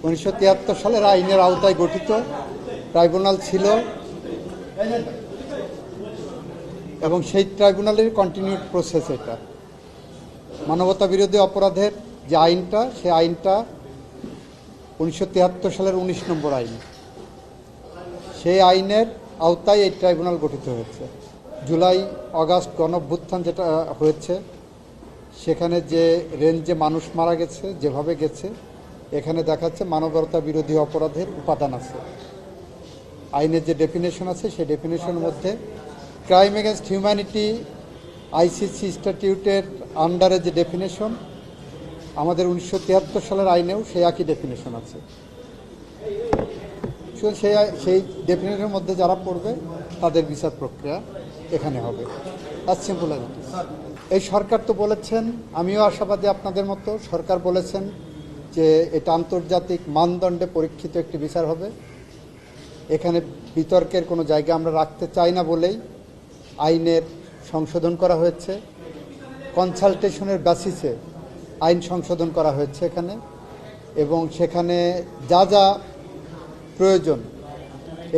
1973 সালের আইনের আওতায় গঠিত ট্রাইব্যুনাল ছিল এবং সেই ট্রাইব্যুনালের কন্টিনিউড প্রসেস। এটা মানবতা বিরোধী অপরাধের যে আইনটা, সেই আইনটা 1973 সালের 19 নম্বর আইন। সেই আইনের আওতায় এই ট্রাইব্যুনাল গঠিত হয়েছে। জুলাই আগস্ট গণঅভ্যুত্থান যেটা হয়েছে, সেখানে যে রেঞ্জে মানুষ মারা গেছে, যেভাবে গেছে, এখানে দেখাচ্ছে মানবতা বিরোধী অপরাধের উপাদান আছে। আইনের যে ডেফিনেশন আছে, সেই ডেফিনেশনের মধ্যে ক্রাইম এগেনস্ট হিউম্যানিটি আইসিসি স্ট্যাটিউটের আন্ডারে যে ডেফিনেশন, আমাদের 1973 সালের আইনেও সেই একই ডেফিনেশন আছে। সেই ডেফিনেশনের মধ্যে যারা পড়বে তাদের বিচার প্রক্রিয়া এখানে হবে। As simple as it is. এই সরকার তো বলেছেন, আমিও আশাবাদী আপনাদের মতো, সরকার বলেছেন যে এটা আন্তর্জাতিক মানদণ্ডে পরীক্ষিত একটি বিচার হবে। এখানে বিতর্কের কোনো জায়গা আমরা রাখতে চাই না বলেই আইনের সংশোধন করা হয়েছে। কনসালটেশনের বেসিসে আইন সংশোধন করা হয়েছে এখানে, এবং সেখানে যা যা প্রয়োজন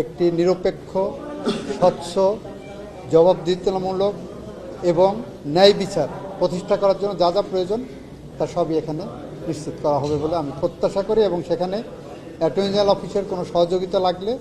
একটি নিরপেক্ষ, স্বচ্ছ, জবাবদিহিতামূলক এবং ন্যায় বিচার প্রতিষ্ঠা করার জন্য যা যা প্রয়োজন তা সবই এখানে নিশ্চিত করা হবে বলে আমি প্রত্যাশা করি। এবং সেখানে অ্যাটর্নি জেনারেল অফিসের কোনো সহযোগিতা লাগলে